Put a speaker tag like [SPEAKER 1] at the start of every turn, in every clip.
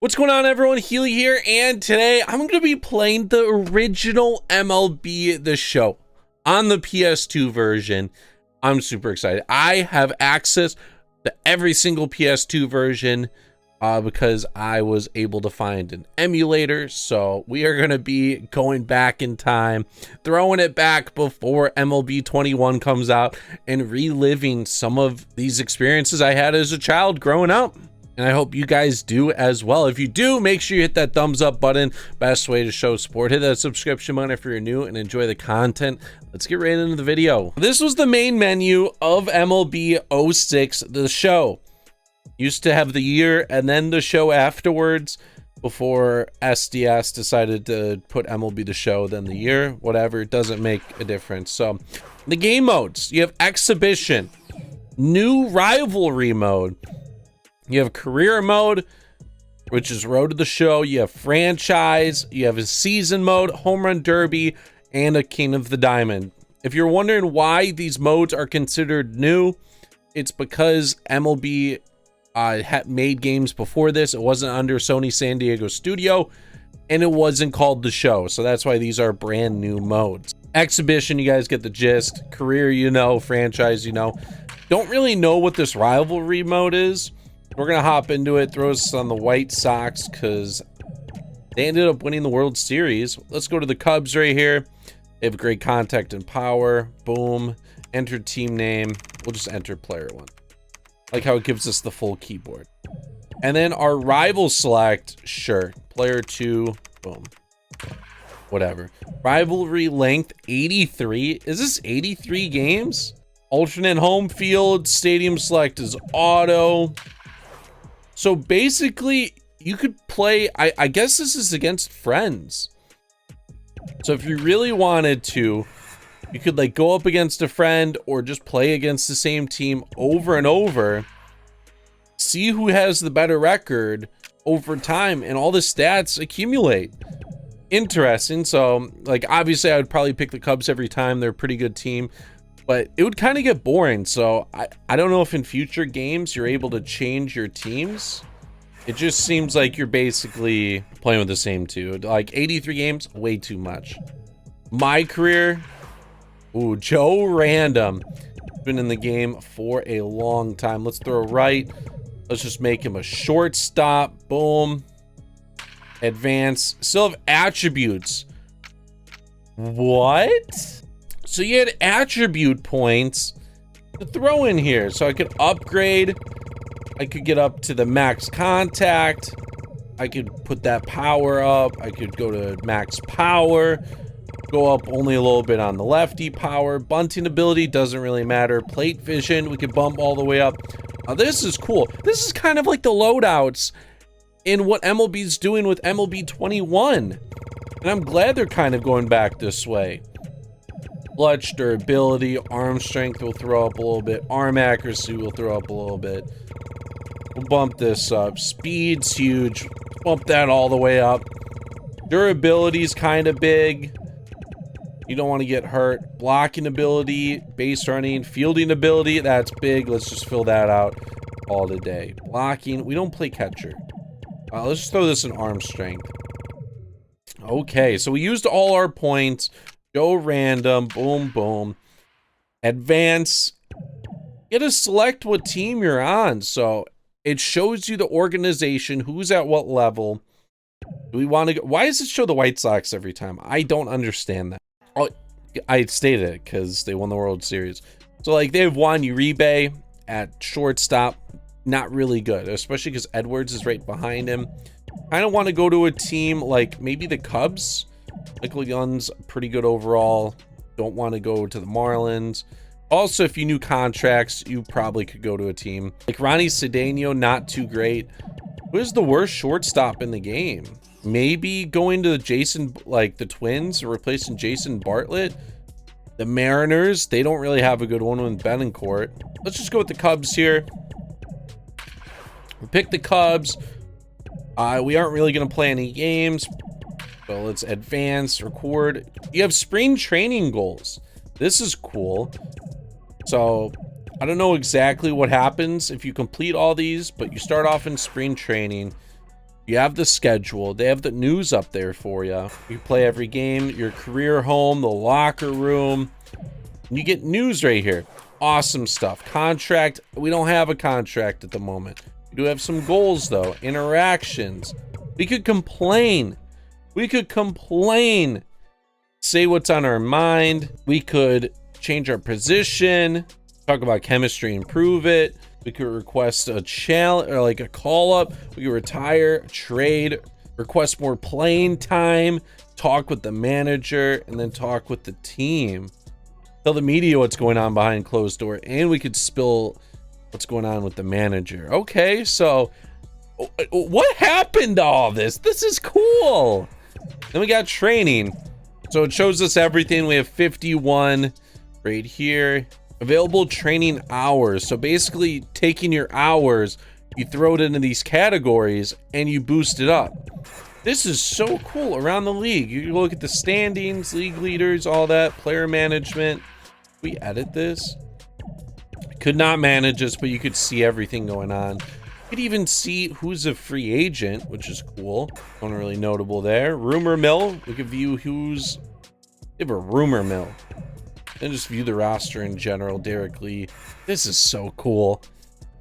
[SPEAKER 1] What's going on, everyone? Healy here, and today I'm going to be playing the original MLB The Show on the PS2 version. I'm super excited. I have access to every single PS2 version because I was able to find an emulator. So we are going to be going back in time, throwing it back before MLB 21 comes out, and reliving some of these experiences I had as a child growing up. And I hope you guys do as well. If you do, make sure you hit that thumbs up button. Best way to show support. Hit that subscription button if you're new and enjoy the content. Let's get right into the video. This was the main menu of MLB 06, The Show. Used to have the year and then the show afterwards before SDS decided to put MLB The Show, then the year. Whatever, it doesn't make a difference. So the game modes, you have Exhibition, new Rivalry mode. You have career mode, which is Road to the Show. You have franchise. You have a season mode, home run derby, and a King of the Diamond. If you're wondering why these modes are considered new, it's because MLB had made games before this. It wasn't under Sony San Diego Studio, and it wasn't called The Show. So that's why these are brand new modes. Exhibition, you guys get the gist. Career, you know. Franchise, you know. Don't really know what this rivalry mode is. We're going to hop into it, throw us on the White Sox because they ended up winning the World Series. Let's go to the Cubs right here. They have great contact and power. Boom. Enter team name. We'll just enter player one. Like how it gives us the full keyboard. And then our rival select, sure. Player two. Boom. Whatever. Rivalry length 83. Is this 83 games? Alternate home field. Stadium select is auto. So basically, you could play, I guess this is against friends. So if you really wanted to, you could like go up against a friend or just play against the same team over and over. See who has the better record over time, and all the stats accumulate. Interesting. So like, obviously I would probably pick the Cubs every time. They're a pretty good team. But it would kind of get boring, so I don't know if in future games you're able to change your teams. It just seems like you're basically playing with the same two. Like 83 games, way too much. My career, ooh, Joe Random. Been in the game for a long time. Let's throw right. Let's just make him a shortstop. Boom. Advance. Still have attributes. What? So you had attribute points to throw in here. So I could upgrade. I could get up to the max contact. I could put that power up. I could go to max power. Go up only a little bit on the lefty power. Bunting ability doesn't really matter. Plate vision, we could bump all the way up. Now this is cool. This is kind of like the loadouts in what MLB's doing with MLB 21. And I'm glad they're kind of going back this way. Clutch, durability, arm strength will throw up a little bit. Arm accuracy will throw up a little bit. We'll bump this up. Speed's huge. Bump that all the way up. Durability's kind of big. You don't want to get hurt. Blocking ability, base running, fielding ability, that's big. Let's just fill that out all today. Blocking, we don't play catcher. Let's just throw this in arm strength. Okay, so we used all our points. Go random, boom, boom. Advance. You gotta select what team you're on. So it shows you the organization, who's at what level. Do we want to go? Why does it show the White Sox every time? I don't understand that. Oh, I stated it because they won the World Series. So like they've won. Uribe at shortstop, not really good, especially because Edwards is right behind him. Kind of want to go to a team like maybe the Cubs. Michael Young's pretty good overall. Don't want to go to the Marlins. Also, if you knew contracts, you probably could go to a team like Ronnie Cedeno, not too great. Who is the worst shortstop in the game? Maybe going to Jason, like the Twins, replacing Jason Bartlett. The Mariners, they don't really have a good one with Betancourt. Let's just go with the Cubs here. We pick the Cubs. We aren't really going to play any games. So let's advance, record. You have spring training goals. This is cool. So I don't know exactly what happens if you complete all these, but you start off in spring training. You have the schedule. They have the news up there for you. You play every game, your career home, the locker room. And you get news right here. Awesome stuff. Contract. We don't have a contract at the moment. We do have some goals, though. Interactions. We could complain. We could complain. Say what's on our mind. We could change our position. Talk about chemistry, improve it. We could request a challenge or like a call up. We could retire, trade, request more playing time, talk with the manager, and then talk with the team. Tell the media what's going on behind closed door, and we could spill what's going on with the manager. Okay, so what happened to all this? This is cool. Then we got training. So it shows us everything. We have 51 right here. Available training hours. So basically taking your hours, you throw it into these categories and you boost it up. This is so cool around the league. You can look at the standings, league leaders, all that, player management. We edit this. Could not manage this, but you could see everything going on. You could even see who's a free agent, which is cool. One really notable there. Rumor mill. We could view who's... We have a rumor mill. And just view the roster in general. Derek Lee. This is so cool.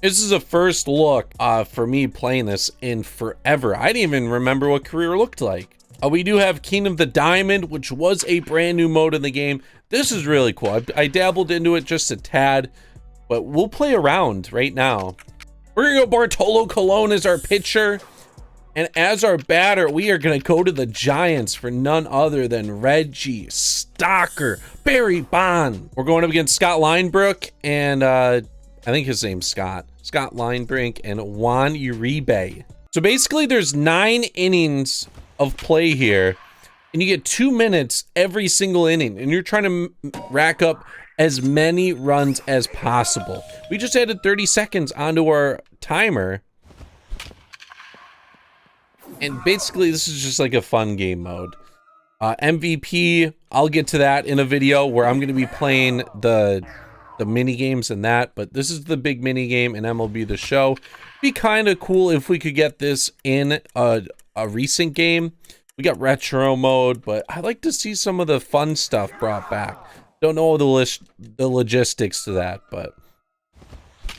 [SPEAKER 1] This is a first look for me playing this in forever. I didn't even remember what career looked like. We do have King of the Diamond, which was a brand new mode in the game. This is really cool. I dabbled into it just a tad, but we'll play around right now. We're gonna go Bartolo Colon as our pitcher, and as our batter, we are gonna go to the Giants for none other than Reggie Stocker, Barry Bond. We're going up against Scott Linebrink and I think his name's Scott Linebrink and Juan Uribe. So basically there's 9 innings of play here, and you get 2 minutes every single inning, and you're trying to rack up as many runs as possible. We just added 30 seconds onto our timer, and basically this is just like a fun game mode. MVP, I'll get to that in a video where I'm going to be playing the mini games and that, but this is the big mini game in MLB The Show. It'd be kind of cool if we could get this in a recent game. We got retro mode, but I'd like to see some of the fun stuff brought back. Don't know the logistics to that, but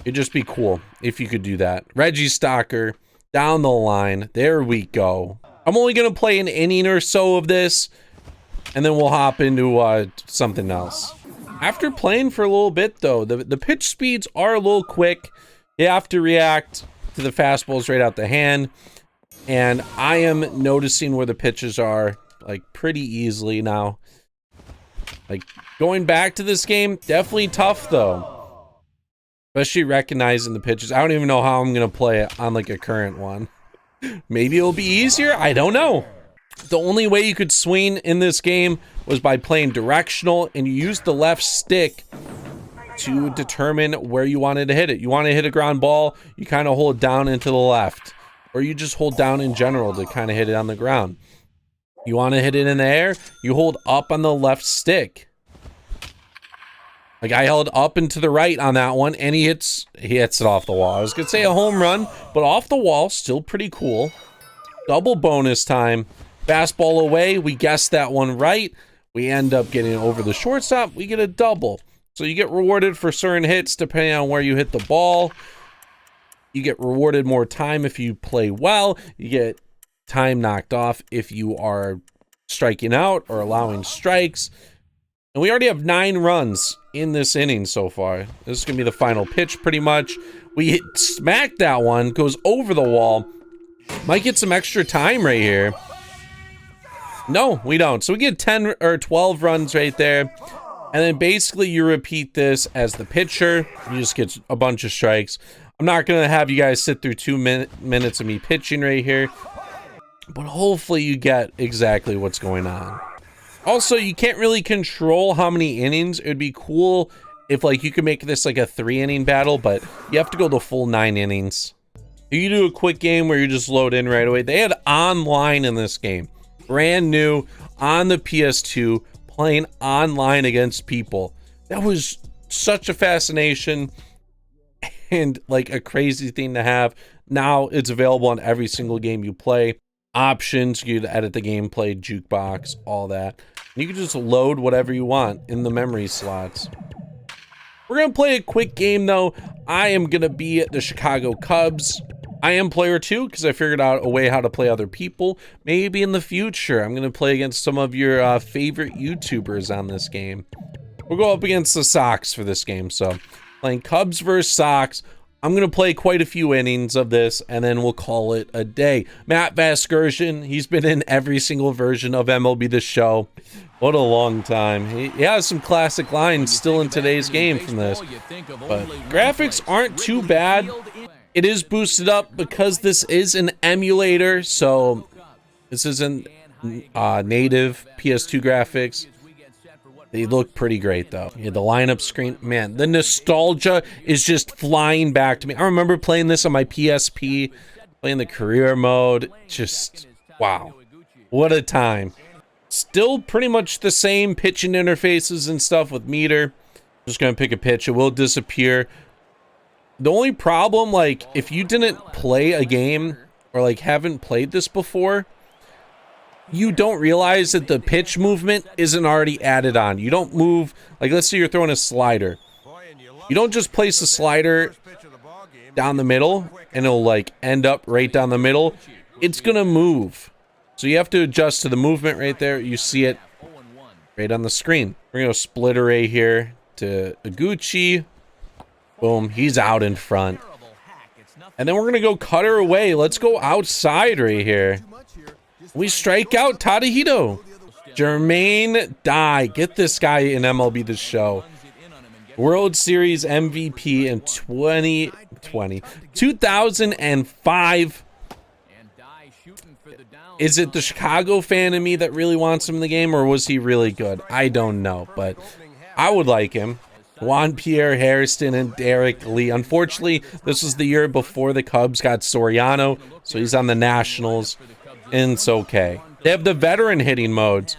[SPEAKER 1] it'd just be cool if you could do that. Reggie Stocker down the line. There we go. I'm only going to play an inning or so of this, and then we'll hop into something else. After playing for a little bit, though, the pitch speeds are a little quick. You have to react to the fastballs right out the hand. And I am noticing where the pitches are, like, pretty easily now. Like, going back to this game, definitely tough, though. Especially recognizing the pitches. I don't even know how I'm going to play it on, like, a current one. Maybe it'll be easier? I don't know. The only way you could swing in this game was by playing directional, and you use the left stick to determine where you wanted to hit it. You want to hit a ground ball, you kind of hold down into the left. Or you just hold down in general to kind of hit it on the ground. You want to hit it in the air, you hold up on the left stick. Like I held up and to the right on that one, and he hits it off the wall. I was going to say a home run, but off the wall, still pretty cool. Double bonus time. Fastball away, we guessed that one right. We end up getting over the shortstop, we get a double. So you get rewarded for certain hits depending on where you hit the ball. You get rewarded more time if you play well. You get time knocked off if you are striking out or allowing strikes. And we already have 9 runs in this inning so far. This is going to be the final pitch pretty much. We smack that one, goes over the wall. Might get some extra time right here. No, we don't. So we get 10 or 12 runs right there. And then basically you repeat this as the pitcher. You just get a bunch of strikes. I'm not going to have you guys sit through 2 minutes of me pitching right here, but hopefully you get exactly what's going on. Also, you can't really control how many innings. It would be cool if like you could make this like a 3-inning battle, but you have to go the full 9 innings. You do a quick game where you just load in right away. They had online in this game. Brand new on the PS2, playing online against people. That was such a fascination. And like a crazy thing to have. Now it's available on every single game you play. Options, you can edit the gameplay, jukebox, all that. You can just load whatever you want in the memory slots. We're going to play a quick game, though. I am going to be the Chicago Cubs. I am player 2 because I figured out a way how to play other people. Maybe in the future, I'm going to play against some of your favorite YouTubers on this game. We'll go up against the Sox for this game. So, playing Cubs versus Sox. I'm going to play quite a few innings of this, and then we'll call it a day. Matt Vasgersian, he's been in every single version of MLB The Show. What a long time. He has some classic lines still in today's game from this. But graphics aren't too bad. It is boosted up because this is an emulator, so this isn't native PS2 graphics. They look pretty great, though. Yeah, the lineup screen, man, the nostalgia is just flying back to me. I remember playing this on my PSP, playing the career mode. Just, wow. What a time. Still pretty much the same pitching interfaces and stuff with meter. Just going to pick a pitch. It will disappear. The only problem, like, if you didn't play a game or, like, haven't played this before, you don't realize that the pitch movement isn't already added on. You don't move, like let's say you're throwing a slider. You don't just place the slider down the middle and it'll like end up right down the middle. It's gonna move. So you have to adjust to the movement right there. You see it right on the screen. We're gonna split array here to Iguchi. Boom, he's out in front. And then we're gonna go cutter away. Let's go outside right here. We strike out Tadahito. Jermaine Dye. Get this guy in MLB The Show. World Series MVP in 2005. Is it the Chicago fan in me that really wants him in the game, or was he really good? I don't know, but I would like him. Juan Pierre Hairston and Derek Lee. Unfortunately, this was the year before the Cubs got Soriano, so he's on the Nationals. And it's okay. They have the veteran hitting modes.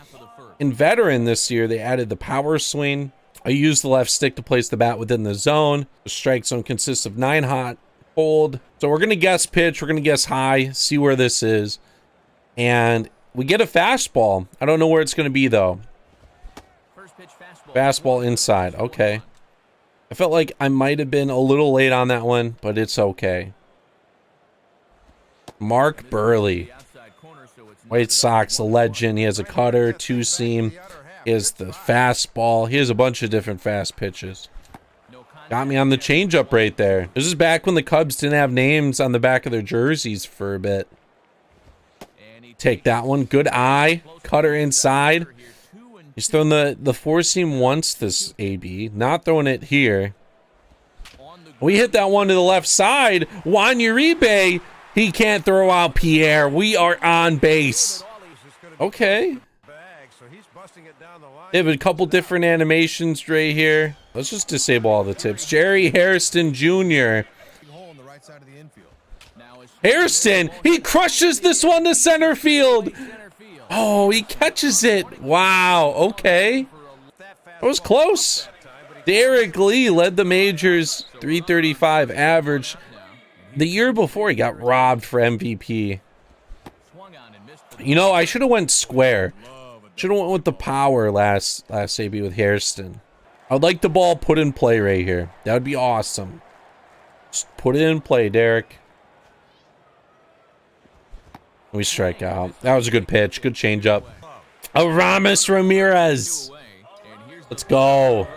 [SPEAKER 1] In veteran this year, they added the power swing. I used the left stick to place the bat within the zone. The strike zone consists of 9 hot, cold. So we're going to guess pitch. We're going to guess high, see where this is. And we get a fastball. I don't know where it's going to be, though. Fastball inside. Okay. I felt like I might have been a little late on that one, but it's okay. Mark Burley. White Sox, a legend. He has a cutter, 2-seam. He has the fastball. He has a bunch of different fast pitches. Got me on the changeup right there. This is back when the Cubs didn't have names on the back of their jerseys for a bit. Take that one. Good eye. Cutter inside. He's thrown the 4-seam once this AB. Not throwing it here. We hit that one to the left side. Juan Uribe. He can't throw out Pierre. We are on base. Okay. They have a couple different animations right here. Let's just disable all the tips. Jerry Hairston Jr. Hairston, he crushes this one to center field. Oh, he catches it. Wow, okay. That was close. Derek Lee led the majors, 335 average. The year before, he got robbed for MVP. You know, I should have went square. Should have went with the power last AB with Hairston. I would like the ball put in play right here. That would be awesome. Just put it in play, Derek. We strike out. That was a good pitch. Good changeup. Aramis Ramirez. Let's go.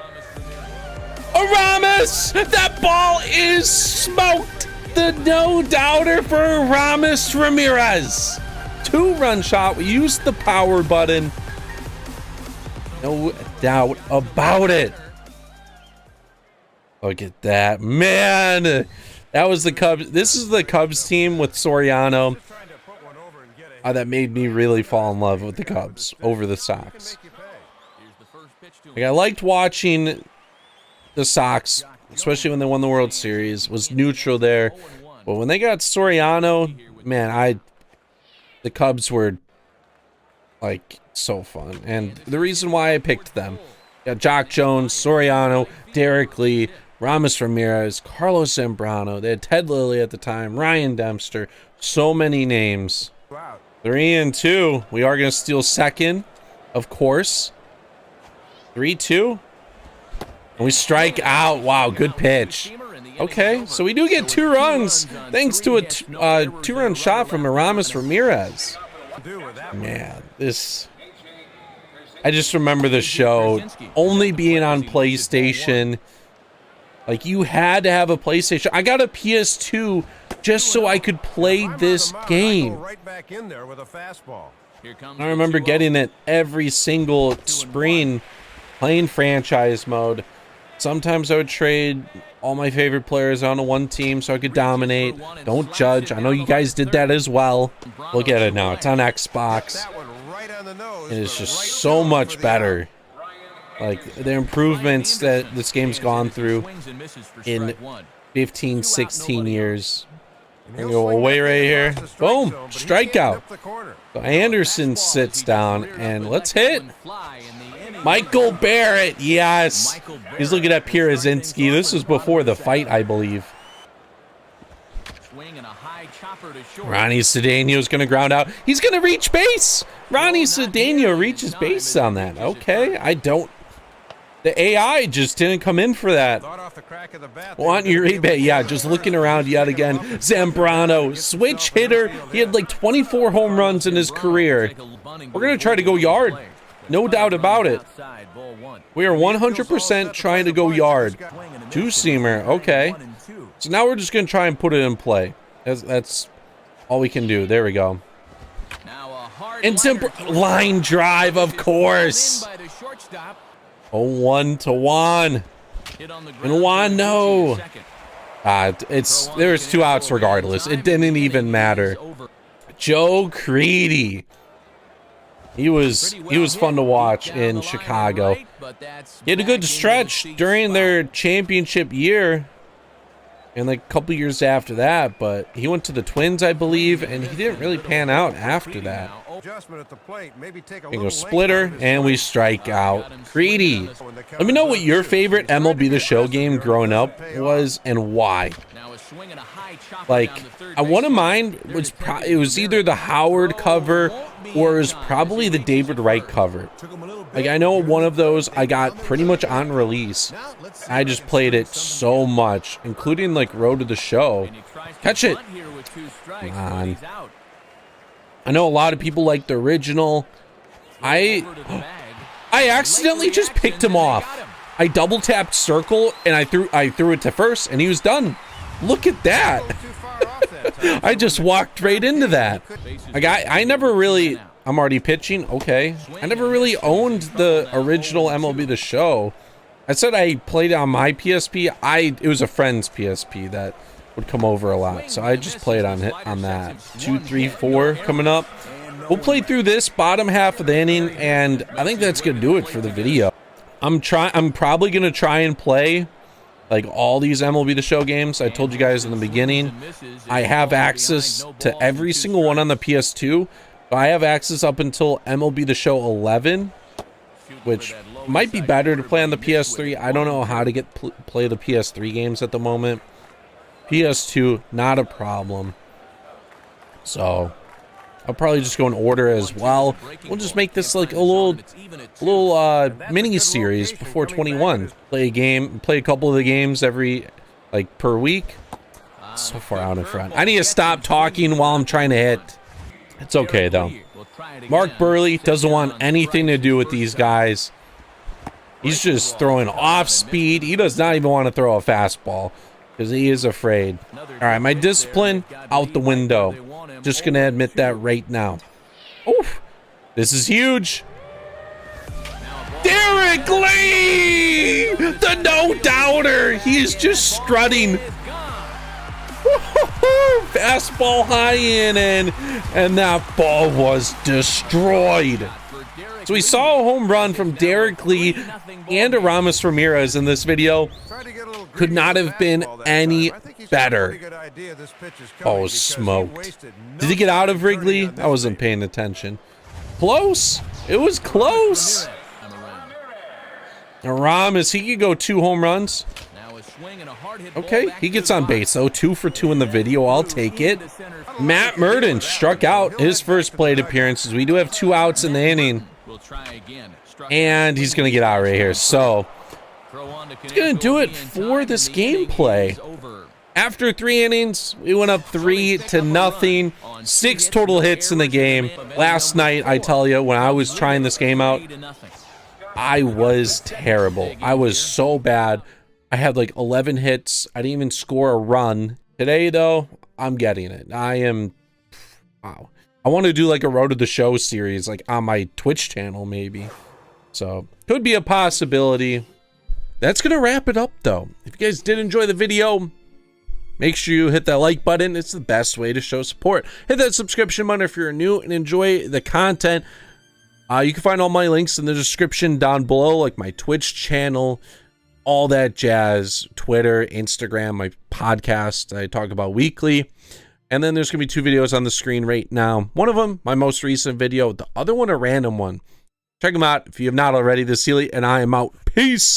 [SPEAKER 1] Aramis! That ball is smoked. The no-doubter for Aramis Ramirez. 2-run shot. We used the power button. No doubt about it. Look at that. Man, that was the Cubs. This is the Cubs team with Soriano. That made me really fall in love with the Cubs over the Sox. Like, I liked watching the Sox, especially when they won the World Series, was neutral there. But when they got Soriano, man, the Cubs were like so fun. And the reason why I picked them, got Jock Jones, Soriano, Derek Lee, Ramos Ramirez, Carlos Zambrano. They had Ted Lilly at the time, Ryan Dempster. So many names. 3-2. We are going to steal second, of course. 3-2. And we strike out. Wow, good pitch. Okay, so we do get 2 runs thanks to a 2-run shot from Ramos Ramirez. Man, this... I just remember the show only being on PlayStation. Like, you had to have a PlayStation. I got a PS2 just so I could play this game. I remember getting it every single spring, playing franchise mode. Sometimes I would trade all my favorite players onto one team so I could dominate. Don't judge. I know you guys did that as well. Look at it now. It's on Xbox. It is just so much better. Like, the improvements that this game's gone through in 15, 16 years. We're gonna go away right here. Boom! Strikeout. So Anderson sits down, and let's hit. Michael Barrett, yes. He's looking at Pierzynski. This was before the fight, I believe. Ronnie Cedeno going to ground out. He's going to reach base. Ronnie Cedeno reaches base on that. Okay, I don't. The AI just didn't come in for that. Want your eBay? Yeah, just looking around yet again. Zambrano, switch hitter. He had like 24 home runs in his career. We're going to try to go yard. No doubt about it. We are 100% trying to go yard. Two-seamer, okay. So now we're just going to try and put it in play. That's all we can do. There we go. And line drive, of course. 0-1-1. And Juan, no. There's 2 outs regardless. It didn't even matter. Joe Creedy. He was fun to watch in Chicago. He had a good stretch during their championship year and like a couple years after that, but he went to the Twins, I believe, and he didn't really pan out after that. We go splitter, and we strike out. Creedy. Let me know what your favorite MLB The Show game growing up was and why. Like, one of mine was it was either the Howard cover or it was probably the David Wright cover. Like, I know one of those I got pretty much on release. I just played it so much, including like Road to the Show. Catch it. Come on. I know a lot of people like the original. I accidentally just picked him off. I double tapped circle and I threw it to first and he was done. Look at that. I just walked right into that. Like, I never really, I'm already pitching. Okay. I never really owned the original MLB The Show. I said I played it on my PSP. It was a friend's PSP that would come over a lot, so I just played on that. 2, 3, 4 coming up. We'll play through this bottom half of the inning, and I think that's gonna do it for the video. I'm probably gonna try and play like all these MLB The Show games. I told you guys in the beginning, I have access to every single one on the PS2. I have access up until MLB The Show 11, which might be better to play on the PS3. I don't know how to play the PS3 games at the moment. PS2, not a problem. So I'll probably just go in order as well. We'll just make this like a little mini series before 21. Play a couple of the games per week. So far out in front. I need to stop talking while I'm trying to hit. It's okay though. Mark Burley doesn't want anything to do with these guys. He's just throwing off speed. He does not even want to throw a fastball because he is afraid. All right, my discipline out the window. Just gonna admit that right now. Oof, this is huge. Derek Lee, the no-doubter. He is just strutting. Fastball high in, and that ball was destroyed. So we saw a home run from Derek Lee and Ramos Ramirez in this video. Could not have been any better. Oh, smoked. Did he get out of Wrigley? I wasn't paying attention. Close. It was close. Ramos, he could go 2 home runs. Okay, he gets on base though. 2 for 2 in the video. I'll take it. Matt Murden struck out his first plate appearance. We do have 2 outs in the inning. And he's going to get out right here. So, he's going to do it for this gameplay. After 3 innings, we went up 3-0. 6 total hits in the game. Last night, I tell you, when I was trying this game out, I was terrible. I was so bad. I had like 11 hits. I didn't even score a run. Today, though, I'm getting it. I am... Wow. I want to do like a Road to the Show series, like on my Twitch channel, maybe. So, could be a possibility. That's going to wrap it up, though. If you guys did enjoy the video, make sure you hit that like button. It's the best way to show support. Hit that subscription button if you're new and enjoy the content. You can find all my links in the description down below, like my Twitch channel, all that jazz, Twitter, Instagram, my podcast I talk about weekly. And then there's going to be 2 videos on the screen right now. One of them, my most recent video. The other one, a random one. Check them out if you have not already. This is Sealy, and I am out. Peace.